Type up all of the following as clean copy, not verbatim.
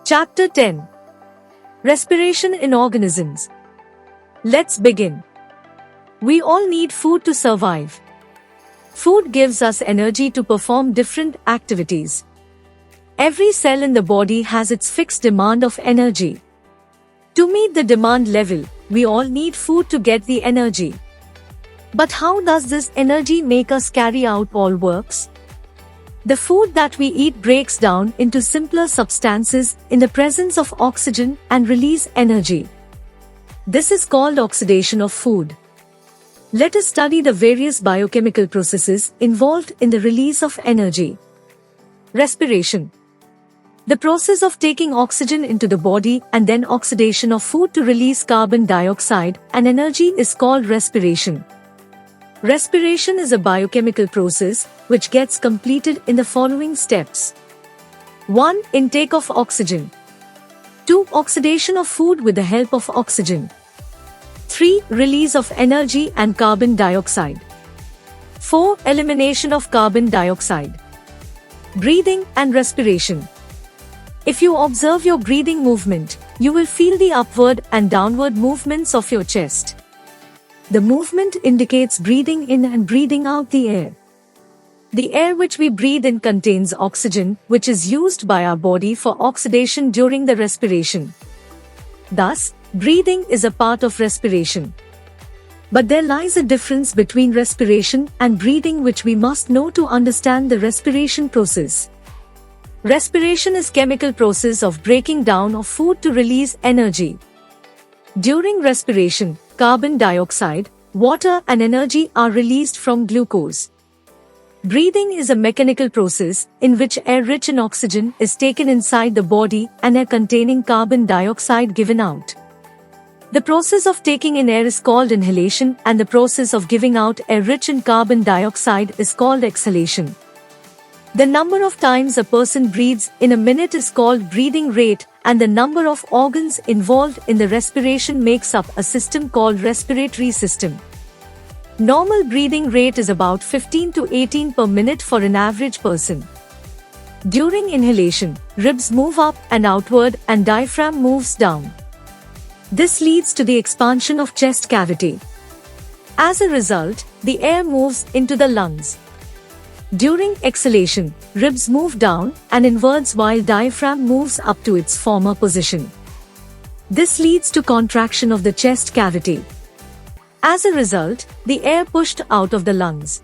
Chapter 10. Respiration in Organisms. Let's begin. We all need food to survive. Food gives us energy to perform different activities. Every cell in the body has its fixed demand of energy. To meet the demand level, we all need food to get the energy. But how does this energy make us carry out all works? The food that we eat breaks down into simpler substances in the presence of oxygen and release energy. This is called oxidation of food. Let us study the various biochemical processes involved in the release of energy. Respiration. The process of taking oxygen into the body and then oxidation of food to release carbon dioxide and energy is called respiration. Respiration is a biochemical process which gets completed in the following steps. 1. Intake of oxygen. 2. Oxidation of food with the help of oxygen. 3. Release of energy and carbon dioxide. 4. Elimination of carbon dioxide. Breathing and respiration. If you observe your breathing movement, you will feel the upward and downward movements of your chest. The movement indicates breathing in and breathing out the air. The air which we breathe in contains oxygen, which is used by our body for oxidation during the respiration. Thus, breathing is a part of respiration. But there lies a difference between respiration and breathing which we must know to understand the respiration process. Respiration is chemical process of breaking down of food to release energy. During respiration, carbon dioxide, water and energy are released from glucose. Breathing is a mechanical process in which air rich in oxygen is taken inside the body and air containing carbon dioxide given out. The process of taking in air is called inhalation and the process of giving out air rich in carbon dioxide is called exhalation. The number of times a person breathes in a minute is called breathing rate, and the number of organs involved in the respiration makes up a system called respiratory system. Normal breathing rate is about 15 to 18 per minute for an average person. During inhalation, ribs move up and outward and diaphragm moves down. This leads to the expansion of chest cavity. As a result, the air moves into the lungs. During exhalation, ribs move down and inwards while diaphragm moves up to its former position. This leads to contraction of the chest cavity. As a result, the air pushed out of the lungs.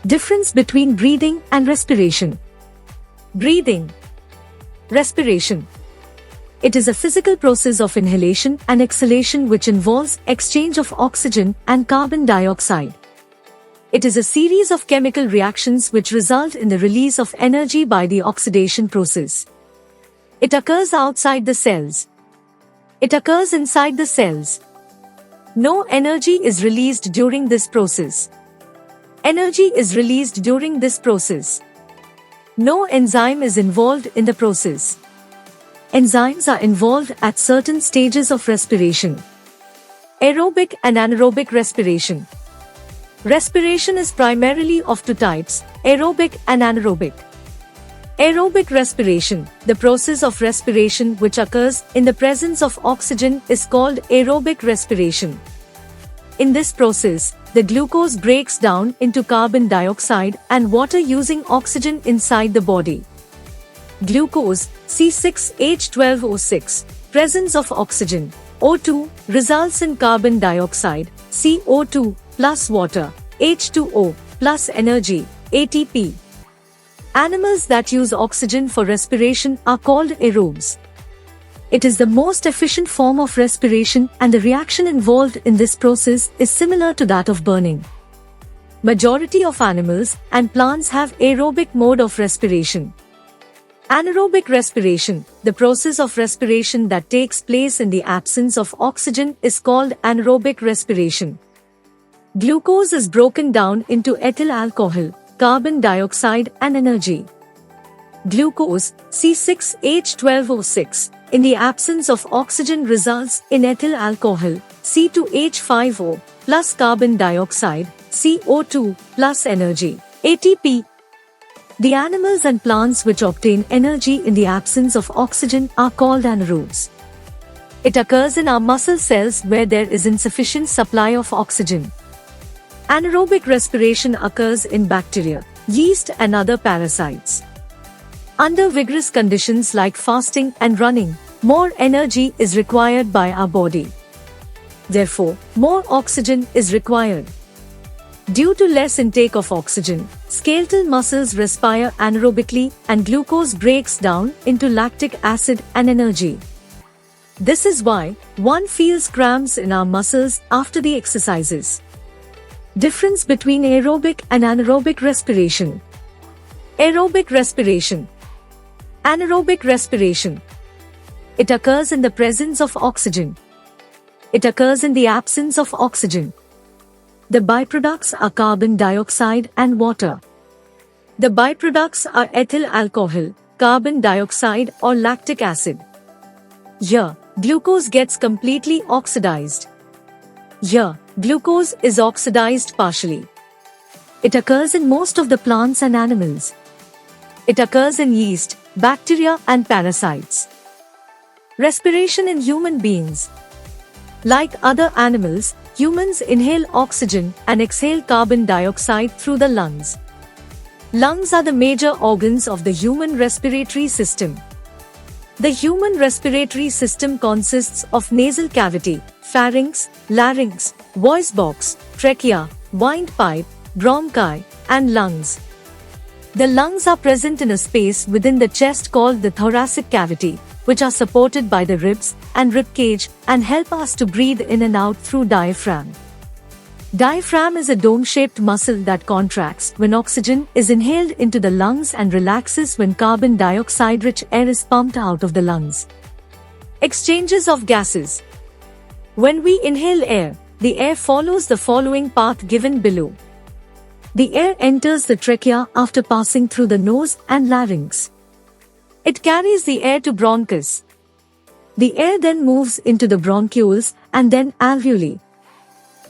Difference between breathing and respiration. Breathing. Respiration. It is a physical process of inhalation and exhalation which involves exchange of oxygen and carbon dioxide. It is a series of chemical reactions which result in the release of energy by the oxidation process. It occurs outside the cells. It occurs inside the cells. No energy is released during this process. Energy is released during this process. No enzyme is involved in the process. Enzymes are involved at certain stages of respiration. Aerobic and anaerobic respiration. Respiration is primarily of two types, aerobic and anaerobic. Aerobic respiration, the process of respiration which occurs in the presence of oxygen, is called aerobic respiration. In this process, the glucose breaks down into carbon dioxide and water using oxygen inside the body. Glucose, C6H12O6, presence of oxygen, O2, results in carbon dioxide, CO2, plus water, H2O, plus energy, ATP. Animals that use oxygen for respiration are called aerobes. It is the most efficient form of respiration and the reaction involved in this process is similar to that of burning. Majority of animals and plants have aerobic mode of respiration. Anaerobic respiration, the process of respiration that takes place in the absence of oxygen, is called anaerobic respiration. Glucose is broken down into ethyl alcohol, carbon dioxide and energy. Glucose, C6H12O6, in the absence of oxygen results in ethyl alcohol, C2H5O, plus carbon dioxide, CO2, plus energy, ATP. The animals and plants which obtain energy in the absence of oxygen are called anaerobes. It occurs in our muscle cells where there is insufficient supply of oxygen. Anaerobic respiration occurs in bacteria, yeast and other parasites. Under vigorous conditions like fasting and running, more energy is required by our body. Therefore, more oxygen is required. Due to less intake of oxygen, skeletal muscles respire anaerobically and glucose breaks down into lactic acid and energy. This is why one feels cramps in our muscles after the exercises. Difference between aerobic and anaerobic respiration. Aerobic respiration. Anaerobic respiration. It occurs in the presence of oxygen. It occurs in the absence of oxygen. The byproducts are carbon dioxide and water. The byproducts are ethyl alcohol, carbon dioxide or lactic acid. Here, glucose gets completely oxidized. Here, glucose is oxidized partially. It occurs in most of the plants and animals. It occurs in yeast, bacteria and parasites. Respiration in human beings. Like other animals, humans inhale oxygen and exhale carbon dioxide through the lungs. Lungs are the major organs of the human respiratory system. The human respiratory system consists of nasal cavity, pharynx, larynx, voice box, trachea, windpipe, bronchi, and lungs. The lungs are present in a space within the chest called the thoracic cavity, which are supported by the ribs and rib cage and help us to breathe in and out through diaphragm. Diaphragm is a dome-shaped muscle that contracts when oxygen is inhaled into the lungs and relaxes when carbon dioxide-rich air is pumped out of the lungs. Exchanges of gases. When we inhale air, the air follows the following path given below. The air enters the trachea after passing through the nose and larynx. It carries the air to bronchus. The air then moves into the bronchioles and then alveoli.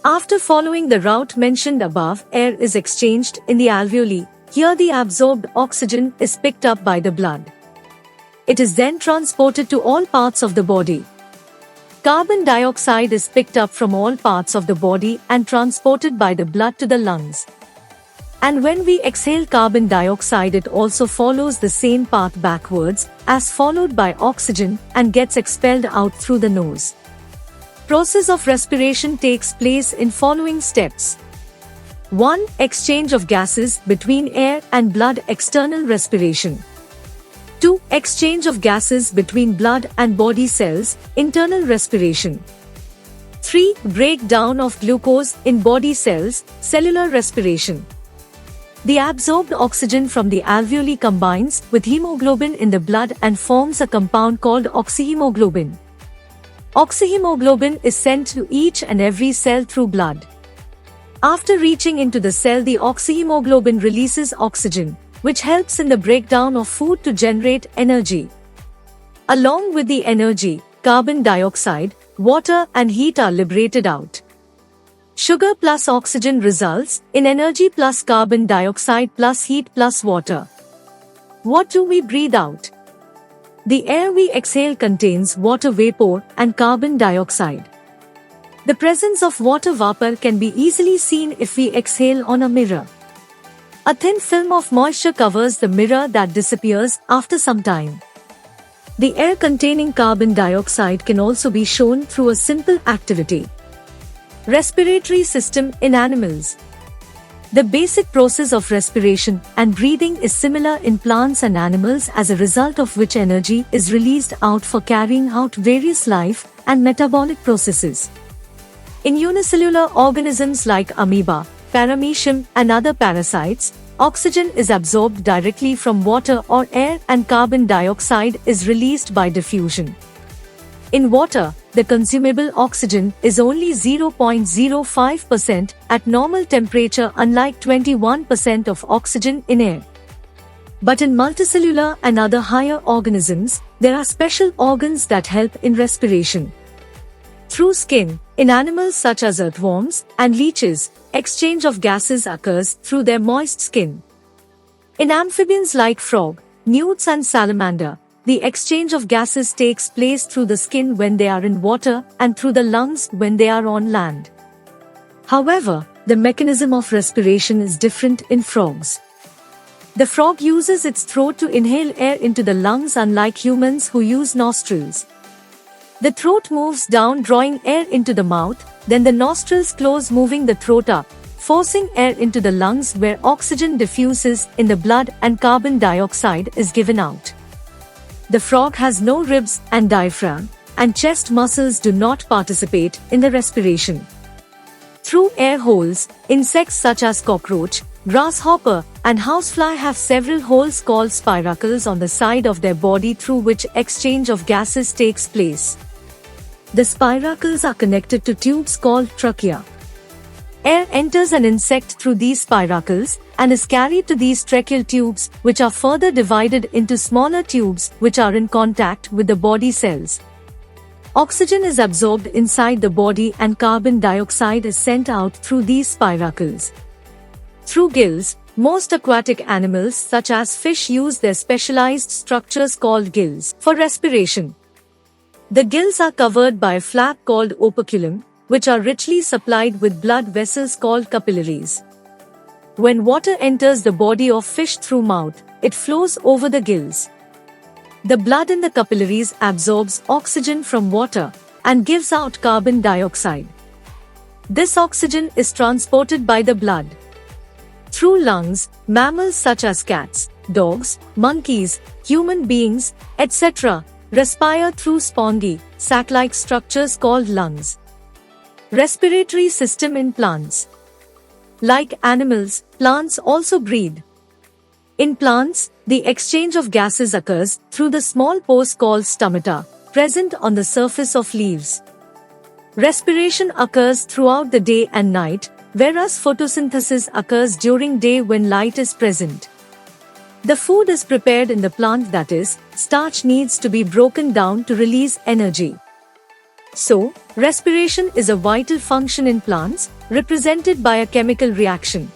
After following the route mentioned above, air is exchanged in the alveoli. Here the absorbed oxygen is picked up by the blood. It is then transported to all parts of the body. Carbon dioxide is picked up from all parts of the body and transported by the blood to the lungs. And when we exhale carbon dioxide, it also follows the same path backwards as followed by oxygen and gets expelled out through the nose. Process of respiration takes place in following steps. 1. Exchange of gases between air and blood, external respiration. 2. Exchange of gases between blood and body cells, internal respiration. 3. Breakdown of glucose in body cells, cellular respiration. The absorbed oxygen from the alveoli combines with hemoglobin in the blood and forms a compound called oxyhemoglobin. Oxyhemoglobin is sent to each and every cell through blood. After reaching into the cell, the oxyhemoglobin releases oxygen, which helps in the breakdown of food to generate energy. Along with the energy, carbon dioxide, water and heat are liberated out. Sugar plus oxygen results in energy plus carbon dioxide plus heat plus water. What do we breathe out? The air we exhale contains water vapor and carbon dioxide. The presence of water vapor can be easily seen if we exhale on a mirror. A thin film of moisture covers the mirror that disappears after some time. The air containing carbon dioxide can also be shown through a simple activity. Respiratory system in animals. The basic process of respiration and breathing is similar in plants and animals, as a result of which energy is released out for carrying out various life and metabolic processes. In unicellular organisms like amoeba, paramecium and other parasites, oxygen is absorbed directly from water or air and carbon dioxide is released by diffusion. In water, the consumable oxygen is only 0.05% at normal temperature, unlike 21% of oxygen in air. But in multicellular and other higher organisms, there are special organs that help in respiration. Through skin, in animals such as earthworms and leeches, exchange of gases occurs through their moist skin. In amphibians like frog, newts and salamander, the exchange of gases takes place through the skin when they are in water and through the lungs when they are on land. However, the mechanism of respiration is different in frogs. The frog uses its throat to inhale air into the lungs, unlike humans who use nostrils. The throat moves down, drawing air into the mouth, then the nostrils close, moving the throat up, forcing air into the lungs where oxygen diffuses in the blood and carbon dioxide is given out. The frog has no ribs and diaphragm, and chest muscles do not participate in the respiration. Through air holes, insects such as cockroach, grasshopper, and housefly have several holes called spiracles on the side of their body through which exchange of gases takes place. The spiracles are connected to tubes called trachea. Air enters an insect through these spiracles and is carried to these tracheal tubes, which are further divided into smaller tubes which are in contact with the body cells. Oxygen is absorbed inside the body and carbon dioxide is sent out through these spiracles. Through gills, most aquatic animals such as fish use their specialized structures called gills for respiration. The gills are covered by a flap called operculum, which are richly supplied with blood vessels called capillaries. When water enters the body of fish through mouth, it flows over the gills. The blood in the capillaries absorbs oxygen from water and gives out carbon dioxide. This oxygen is transported by the blood. Through lungs, mammals such as cats, dogs, monkeys, human beings, etc., respire through spongy, sac-like structures called lungs. Respiratory system in plants. Like animals, plants also breathe. In plants, the exchange of gases occurs through the small pores called stomata, present on the surface of leaves. Respiration occurs throughout the day and night, whereas photosynthesis occurs during day when light is present. The food is prepared in the plant, that is, starch needs to be broken down to release energy. So, respiration is a vital function in plants, represented by a chemical reaction.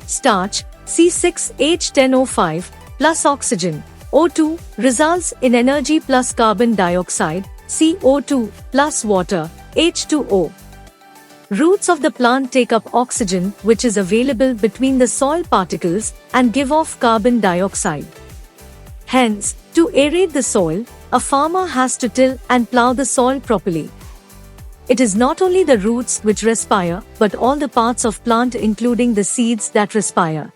Starch, C6H10O5, plus oxygen, O2, results in energy plus carbon dioxide, CO2, plus water, H2O. Roots of the plant take up oxygen which is available between the soil particles and give off carbon dioxide. Hence, to aerate the soil, a farmer has to till and plow the soil properly. It is not only the roots which respire, but all the parts of plant including the seeds that respire.